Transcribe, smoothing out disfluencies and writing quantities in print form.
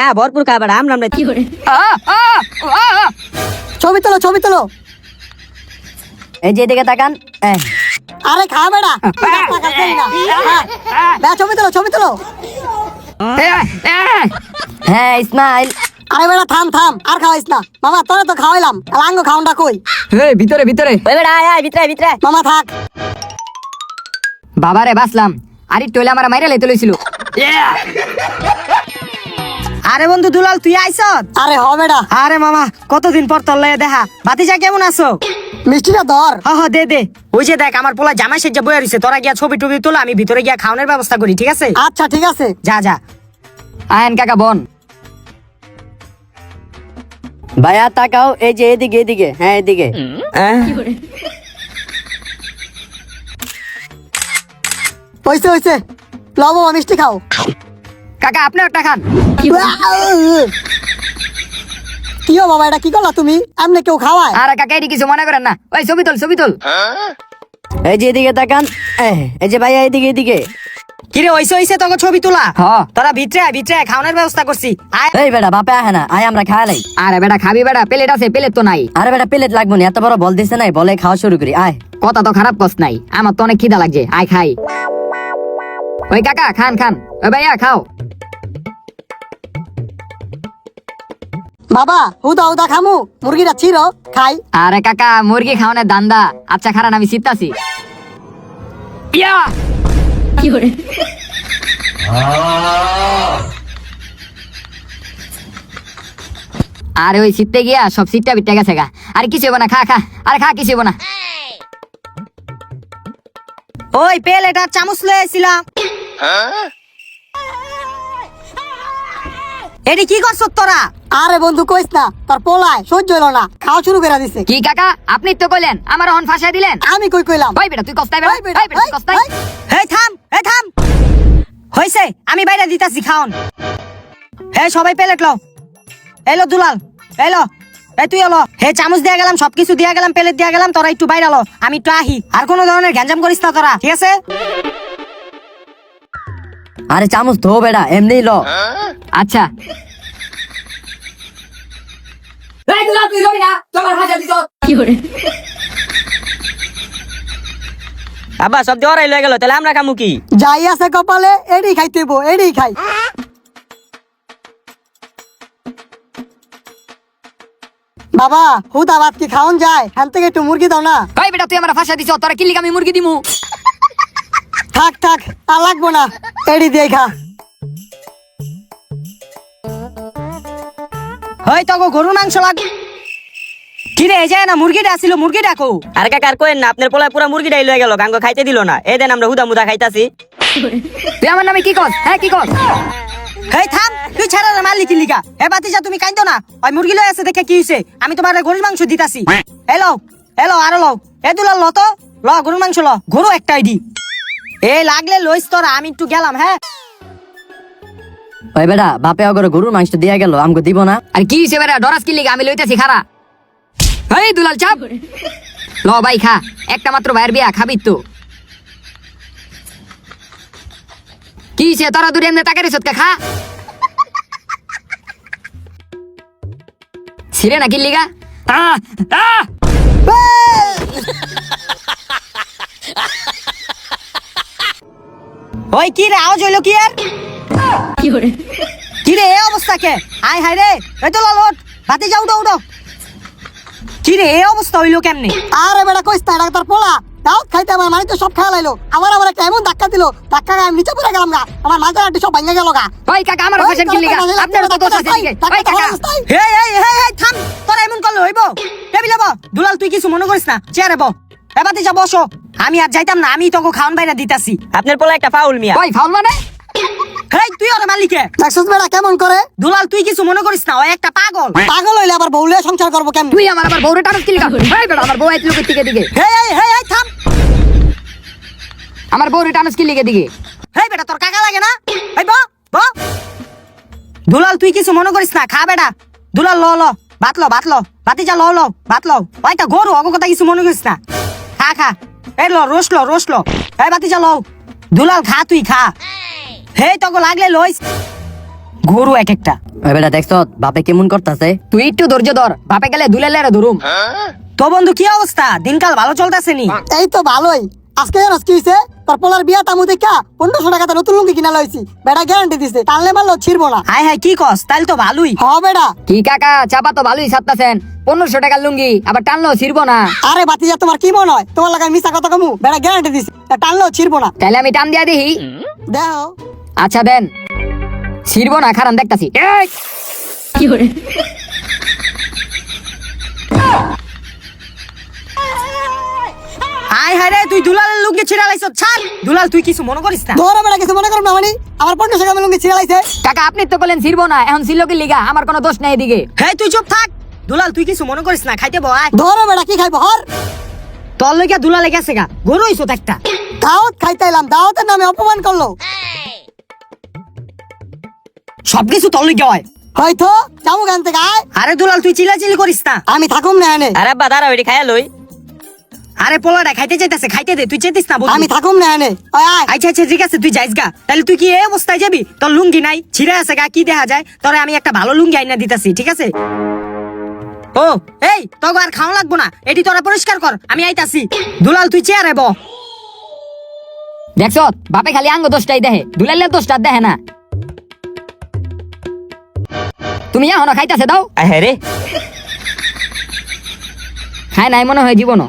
হ্যাঁ ভরপুর খা বেটা আমরা কি করে ছবি তোলো ছবি তোলো। এই যে এদিকে তাকান আরে খা বেটা ছবি তোলো ছবি তোলো। হ্যাঁ ইসমাইল আরে বেটা থাম থাম আর খাওয়াইস না মামা, তোরে তো খাওয়াইলাম আঙ্গ খাওনটা কই? এই ভিতরে ভিতরে ওই বেটা আয় আয় ভিতরে ভিতরে। মামা থাক। বাবারে বাসলাম আরে টইলে আমার মাইরা লাইতে লইছিল। আরে বন্ধু দুলাল তুই আইছ? আরে হ বেটা। আরে মামা কতদিন পর তোর লয়ে দেখা। ভাতিজা কেমন আছো? মিষ্টিটা ধর। হ হ দে দে। ওই যে দেখ আমার পোলা জামাই সেজে বইয়া রইছে, তোরা গিয়া ছবি টবি তোলা, আমি ভিতরে গিয়া খাওয়ানোর ব্যবস্থা করি, ঠিক আছে? আচ্ছা ঠিক আছে। যা যা। আয়ন কাকা বন ভাইয়া তাকাও, এই যে এদিকে এদিকে, হ্যাঁ এদিকে। কি করে হইছে হইছে, লবো মিষ্টি খাও। কাকা আপনি একটা খান। কি করে কি হো বাবা, এটা কি করলা তুমি? এমনি কেউ খাওয়ায়? আরে কাকা এটি কিছু মনে করেন না, ওই ছবি তোল ছবি তোল। এই যে এদিকে তাকান, এই যে ভাইয়া এদিকে এদিকে। কিরে হইছে হইছে তোকে ছবি তোলা? হ্যাঁ তোরা ভিতরে আয়, ভিতরে আয়, খাওয়ানোর ব্যবস্থা করছি। আয়। এই বেটা বাপে আহে না, আয় আমরা খাওয়ালাই। আরে বেটা খাবি বেটা, প্লেট আছে, প্লেট তো নাই। আরে বেটা প্লেট লাগবো না, এত বড় বল দিছে নাই, বলে খাওয়া শুরু করি আয়। কথা তো খারাপ কস নাই, আমার তো অনেক খিদা লাগছে, আয় খাই। ওই কাকা খান খান, ওই ভাইয়া খাও। বাবা হুদা হুদা খামু, মুরগিটা ছিড়ো খাই। আরে কাকা মুরগি খাওয়ানোর দান্দা, আচ্ছা খারান আমি শীতাছি। ইয়া কি করে আরে ওই শীতে গিয়া সব শীতটা বিটে গেছে গা। আরে কিছু হইব না, খা খা, আরে খা কিছু হইব না। ওই প্লেট আর চামচ লয়ে আইছিলাম। এডি কি করছ তোরা? আরে বন্ধু কইস না, তোর পোলায় সহ্য হইলো না, খাওয়া শুরু করে দিছে। কি কাকা আপনি তো কইলেন, আমার হন ফাঁসাই দিলেন। আমি কই কইলাম? ভাই বেটা তুই কস্তাই বেটা, ওই বেটা, ভাই বেটা তুই ওই, কস্তাই। ওই। এই থাম, এই থাম। হইছে, আমি বাইরে দিতাছি খাওন। হে সবাই প্লেট লও। এলো দুলাল, এলো। এই তুই এলো। হে চামচ দিয়া গেলাম, সবকিছু দিয়া গেলাম, প্লেট দিয়া গেলাম, তোরা একটু বাইরে লো, আমি একটু আহি। আর কোনো ধরনের গ্যাঞ্জাম করিস না তোরা, ঠিক আছে? আরে চামচ ধো বেটা, এমনি ল। আচ্ছা কি করে আব্বা সব দেওয়ার লয়ে গেল, তাহলে আমরা খামু কি? যাই আছে কপালে এডি খাইতেইব, এডি খাই। বাবা হুদা ভাত কি খাওন যায়? হ্যান থেকে একটু মুরগি দাও না। ভাই বেটা তুই আমার ফাঁসা দিছ, তোরা কি লিগা আমি মুরগি দিমু? থাক থাক, আর লাগবো না, এডি দিয়ে খা। হয় তো গরুর মাংস লাগ। কিরে এই যায় না, মুরগিটা আসিল, মুরগি ডাকো। আর কাকা আর কোয়েন না, আপনার পোলা পুরা মুরগিটাই লয়ে গেল, গাঙ্গ খাইতে দিল না। এই দেন আমরা হুদা মুদা খাইতাছি। কি করে তুই আমার নামে কি কস? হ্যাঁ কি কস? হেই থাম, তুই ছাড়া রে মালিক লিগা। হে বাতিজা তুমি কাইন্দো না, ওই মুরগি লয়ে আছে দেখে কি হইছে? আমি তোমার গরুর মাংস দিতাছি। হ্যালো হ্যালো আরো লও। এ দুলাল ল তো, ল গরুর মাংস ল, গরু একটা আইডি। এ লাগলে লইস তোরা, আমি একটু গেলাম। হ্যাঁ ওই বেটা বাপে অগরে গরুর মাংস দিয়া গেল, আমাকে দিব না? আর কি হইছে বেটা, ডরাস কি লিগা? আমি লইতাছি খারা। এই দুলাল চাপ, কি করে ল ভাই খা, একটা মাত্র ভাইয়ের বিয়া, খাবি তো। কি হইছে তোরা দূরে এমনি তাকারে সৎকা খা। ছিড়ে না কি লিগা? আহ আহ ওই কি রে আওয়াজ হইলো কি? আর কি করে কি রে এই অবস্থা কে? আয় হায় রে, এই তো লাল ওঠ, বাতিজা উঠো উঠো। কি রে এই অবস্থা হইলো কেমনে? আরে বেটা কইস না, এটা তোর পোলা দাওয়াত খাইতে আমার মানে তো সব খেয়া লাইলো। আমার একটা এমন ধাক্কা দিল, ধাক্কা আমি নিচে পড়ে গেলাম গা, আমার মাথা আটি সব ভাঙা গেল গা। ওই কাকা আমার কোশ্চেন কি লিগা? আপনার তো দোষ আছে দিকে। ওই কাকা হে এই হে এই থাম, তোরা এমন করলে হইব? টেবিলে বো। দুলাল তুই কিছু মনে করিস না, চেয়ারে বো। এ বাতিজা বসো, আমি আর যাইতাম না, আমি তোকে খাওন বাইরে দিতাছি। আপনার পোলা একটা ফাউল মিয়া। ওই ফাউল মানে? হেই তুই ওর মালিকে। দেখছস বেটা কেমন করে? দুলাল তুই কিছু মনে করিস না, ও একটা পাগল। পাগল হইলে আবার বউলে সংসার করবো কেমন? তুই আমার আবার বউরে টানস কি লিগা? এই বেটা আমার বউ আইত লোকের দিকে দিকে। এই থাম। আমার বউরে টানস কি লিগে দিকে? হেই বেটা তোর কাকা লাগে না? এই বো বো। দুলাল তুই কিছু মনে করিস না, খা বেটা। দুলাল ল ল ভাত ল, ভাত ল, বাতিজা ল ল ভাত ল। ওইটা গরু, অগ কথা কিছু মনে করিস না, খা খা। এই ল রোস ল, রোস ল। এই বাতিজা ল। দুলাল খা, তুই খা। হেই তোকে লাগলে লইস। গরু এক একটা। ওই বেটা দেখছ বাপে কেমন করতেছে? তুই একটু ধৈর্য ধর, বাপে গেলে দুলালে ধরুম। তো বন্ধু কি অবস্থা, দিনকাল ভালো চলতেছে নি? এই তো ভালোই। আজকে জানোস কি হয়েছে? তোর পোলার বিয়া তামু দেখা 1500 টাকাতে নতুন লুঙ্গি কিনা লইছি। বেটা গ্যারান্টি দিছে টানলে মারলো ছিড়বো না। হাই হাই কি কস, তাইলে তো ভালোই। হ বেটা। কি কাকা, চাপা তো ভালোই ছাড়তাছেন। 1500 টাকার লুঙ্গি আবার টানলো ছিড়বো না। আরে বাতিজা তোমার কি মনে হয় তোমার লাগায় মিছা কথা কমু? বেটা গ্যারান্টি দিছে টানলেও ছিড়বো না। তাহলে আমি টান দিয়া দেখি। দেখো আচ্ছা দেন, ছিড়বো না, খারান দেখতাছি। এই, কি করে হাই হাই রে, তুই দুলালের লুঙ্গি ছিড়া লাইছ, ছাড়। দুলাল তুই কিছু মনে করিস না। ধরো বেটা কিছু মনে করো না মানে আমার 1500 টাকা লুঙ্গি ছিঁড়ে লাইছে। কাকা আপনি তো বলেন ছিড়বো না, এখন ছিল কি লিগা? আমার কোনো দোষ নাই এদিকে। হ্যাঁ তুই চুপ থাক। দুলাল তুই কিছু মনে করিস না, খাইতে বয়। ধরো বেটা কি খাইবো হর? তোর লইগা দুলালে গেছে গা, গরু হইছো একটা। দাওয়াত খাইতে এলাম, দাওয়াতের নামে অপমান করলো। সবকিছু তোর লইগা হয়। হয়তো যাবো গান থেকে আয়। আরে দুলাল তুই চিল্লাচিল্লি করিস না। আমি থাকুম না এনে। আরে আব্বা দাঁড়া, ওইটি খাইয়া লই। আরে পোলাটা খাইতে চাইতেছে, খাইতে দে, তুই চেতিস না বন্ধু। আমি থাকুম না এনে। ওই আয়। আচ্ছা আচ্ছা ঠিক আছে, তুই যাইস গা। তাহলে তুই কি এই অবস্থায় যাবি? তোর লুঙ্গি নাই, ছিঁড়ে আছে গা, কি দেখা যায়? তোরে আমি একটা ভালো লুঙ্গি আইনা দিতাছি, ঠিক আছে? ও এই তোকে আর খাওয়া লাগবো না, এটি তোরা পরিষ্কার কর, আমি আইতাছি। দুলাল তুই চেয়ারে বহ। দেখছ বাপে খালি আঙ্গ দোষটাই দেহে, দুলালের দোষটা দেহে না। তুমি এখনো খাইতাছে দাও। হ্যাঁ রে, খায় নাই মনে হয় জীবনও।